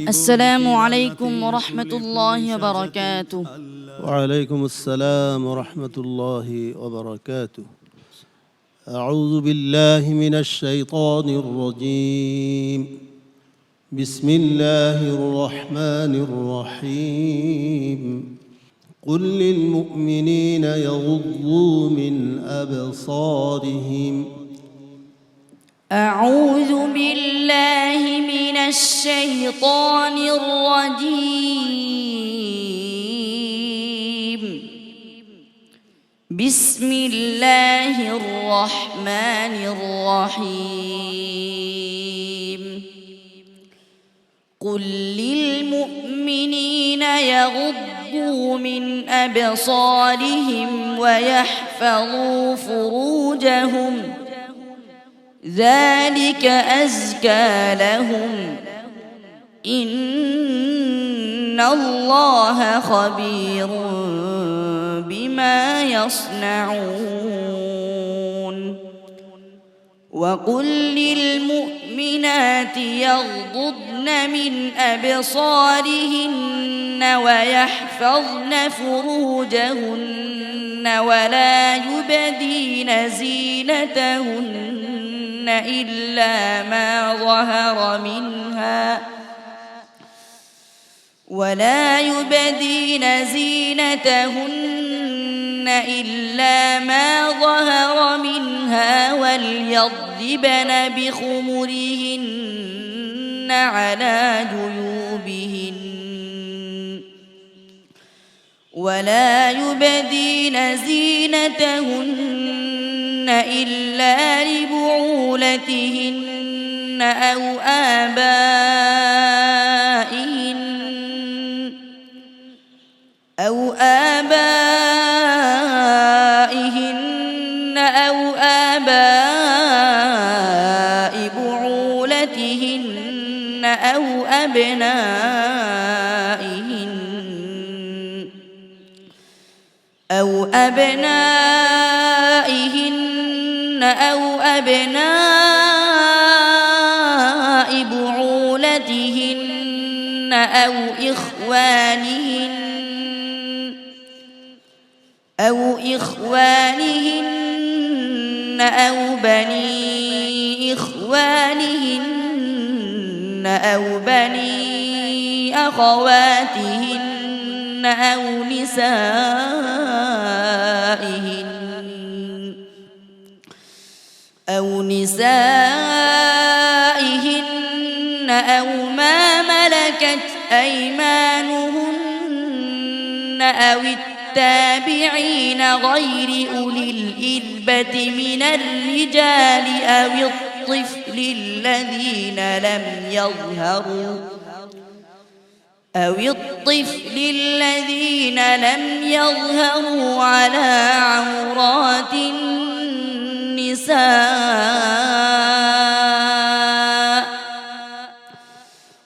السلام عليكم ورحمة الله وبركاته. وعليكم السلام ورحمة الله وبركاته. أعوذ بالله من الشيطان الرجيم. بسم الله الرحمن الرحيم. قل للمؤمنين يغضوا من أبصارهم. أعوذ بالله من الشيطان الرجيم. بسم الله الرحمن الرحيم. قل للمؤمنين يغضوا من أبصارهم ويحفظوا فروجهم ذلك أزكى لهم إن الله خبير بما يصنعون. وقل للمؤمنات يغضضن من أبصارهن ويحفظن فروجهن ولا يبدين زينتهن إلا ما ظهر منها ولا يبدين زينتهن إلا ما ظهر منها وليضربن بخمرهن على جيوبهن ولا يبدين زينتهن إلا لبعولتهن أو آبائهن أو آباء بعولتهن أو أبنائهن أو أبناء بعولتهن أو إخوانهن أو بني إخوانهن أو بني أخواتهن أو نسائهن أو ما ملكت أيمانهن أو التابعين غير أولي الإربة من الرجال أو الطفل الذين لم يظهروا على عورات النساء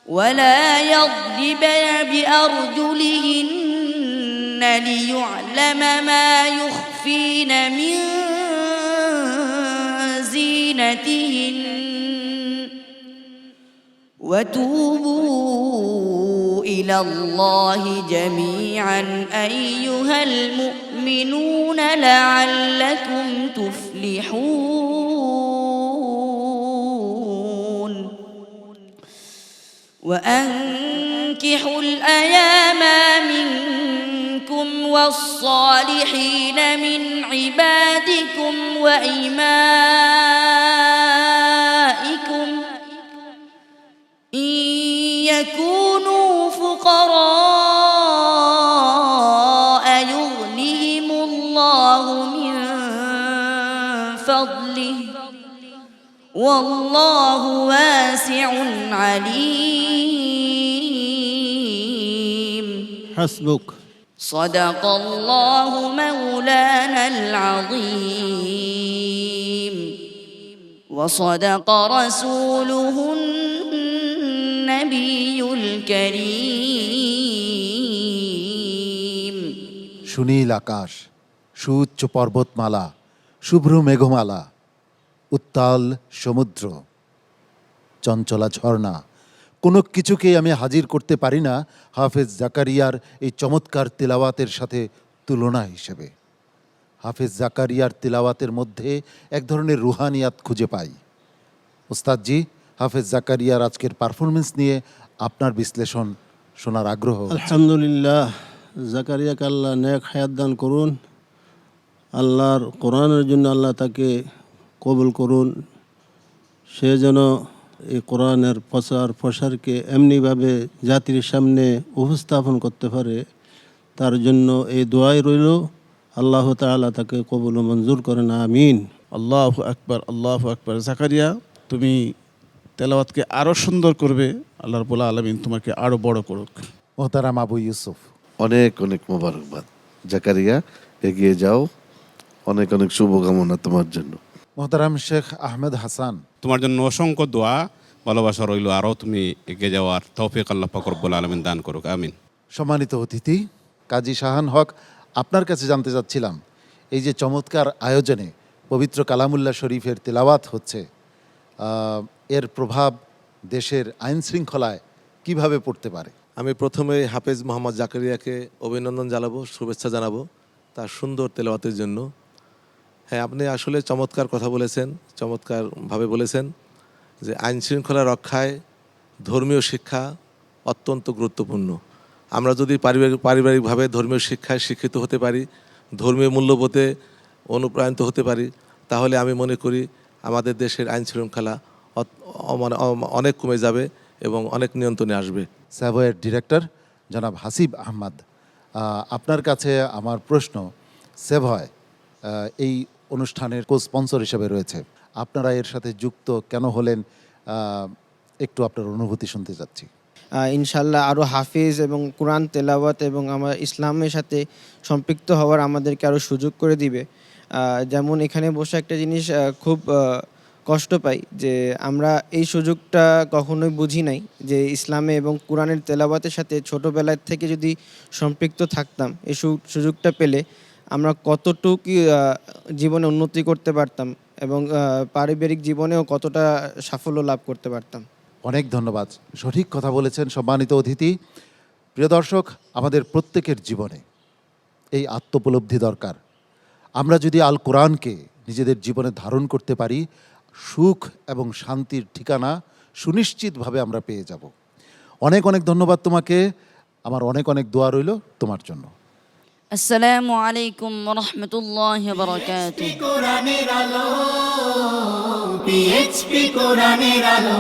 ولا يضربن بأرجلهن ليعلم ما يخفين من زينتهن وتوبوا إلى الله جميعا أيها المؤمنون لعلكم تفلحون. وأنكحوا الأيام منكم والصالحين من عبادكم وإمائكم إن يكونوا فقراء يغنهم الله من فضله والله واسع عليم. حسبك. صدق الله مولانا العظيم وصدق رسوله النبي الكريم. সুনীল আকাশ, সুউচ্চ পর্বতমালা, শুভ্র মেঘমালা, উত্তাল সমুদ্র, চঞ্চলা ঝর্ণা, কোনো কিছুকেই আমি হাজির করতে পারি না হাফেজ জাকারিয়ার এই চমৎকার তিলাওয়াতের সাথে তুলনা হিসেবে। হাফেজ জাকারিয়ার তিলাওয়াতের মধ্যে এক ধরনের রুহানিয়াত খুঁজে পাই। ওস্তাদজি, হাফেজ জাকারিয়ার আজকের পারফরমেন্স নিয়ে আপনার বিশ্লেষণ শোনার আগ্রহ। আলহামদুলিল্লাহ, জাকারিয়াকে আল্লাহ নেক হায়াত দান করুন। আল্লাহর কোরআনের জন্য আল্লাহ তাকে কবুল করুন। সে যেন এই কোরআনের প্রসারকে এমনিভাবে জাতির সামনে উপস্থাপন করতে পারে, তার জন্য এই দোয়াই রইল। আল্লাহ তাআলা তাকে কবুল ও মঞ্জুর করেন, আমিন। আল্লাহু আকবার, আল্লাহু আকবার। জাকারিয়া, তুমি তেলাওয়াতকে আরও সুন্দর করবে, আল্লাহ রাব্বুল আলামিন তোমাকে আরও বড় করুক। মোহতারাম আবু ইউসুফ। অনেক অনেক মোবারকবাদ জাকারিয়া, এগিয়ে যাও, অনেক অনেক শুভকামনা তোমার জন্য। মোহতারাম শেখ আহমেদ হাসান। তোমার জন্য অসংখ্য দোয়া, ভালোবাসা রইল, আরও তুমি এগিয়ে যাওয়ার তৌফিক আল্লাহ পাক রব্বুল আলামিন দান করুক, আমিন। সম্মানিত অতিথি কাজী শাহান হক, আপনার কাছে জানতে চাচ্ছিলাম, এই যে চমৎকার আয়োজনে পবিত্র কালামুল্লাহ শরীফের তেলাওয়াত হচ্ছে, এর প্রভাব দেশের আইন শৃঙ্খলায় কিভাবে পড়তে পারে? আমি প্রথমে হাফেজ মোহাম্মদ জাকারিয়াকে অভিনন্দন জানাবো, শুভেচ্ছা জানাবো তার সুন্দর তেলাওয়াতের জন্য। হ্যাঁ, আপনি আসলে চমৎকার কথা বলেছেন, চমৎকারভাবে বলেছেন যে আইন শৃঙ্খলা রক্ষায় ধর্মীয় শিক্ষা অত্যন্ত গুরুত্বপূর্ণ। আমরা যদি পারিবারিকভাবে ধর্মীয় শিক্ষায় শিক্ষিত হতে পারি, ধর্মীয় মূল্যবোধে অনুপ্রাণিত হতে পারি, তাহলে আমি মনে করি আমাদের দেশের আইন শৃঙ্খলা অনেক কমে যাবে এবং অনেক নিয়ন্ত্রণে আসবে। স্যাভয়ের ডিরেক্টর জনাব হাসিব আহমদ, আপনার কাছে আমার প্রশ্ন, সেভয় এই অনুষ্ঠানের কো স্পন্সর হিসেবে রয়েছে, আপনারা এর সাথে যুক্ত কেন হলেন, একটু আপনার অনুভূতি শুনতে চাচ্ছি। ইনশাল্লাহ আরও হাফিজ এবং কোরআন তেলাওয়াত এবং আমার ইসলামের সাথে সম্পৃক্ত হওয়ার আমাদেরকে আরও সুযোগ করে দিবে। যেমন এখানে বসে একটা জিনিস খুব কষ্ট পাই যে আমরা এই সুযোগটা কখনোই বুঝি নাই যে ইসলামে এবং কোরআনের তেলাওয়াতের সাথে ছোটোবেলার থেকে যদি সম্পৃক্ত থাকতাম, এই সুযোগটা পেলে আমরা কতটুকু জীবনে উন্নতি করতে পারতাম এবং পারিবারিক জীবনেও কতটা সাফল্য লাভ করতে পারতাম। অনেক ধন্যবাদ, সঠিক কথা বলেছেন সম্মানিত অতিথি। প্রিয় দর্শক, আমাদের প্রত্যেকের জীবনে এই আত্মোপলব্ধি দরকার। আমরা যদি আল কোরআনকে নিজেদের জীবনে ধারণ করতে পারি, সুখ এবং শান্তির ঠিকানা সুনিশ্চিতভাবে আমরা পেয়ে যাব। অনেক অনেক ধন্যবাদ তোমাকে, আমার অনেক অনেক দোয়া রইল তোমার জন্য। আসসালামু আলাইকুম ওয়া রাহমাতুল্লাহি ওয়া বারাকাতুহু। কোরআনের আলো, PHP কোরআনের আলো।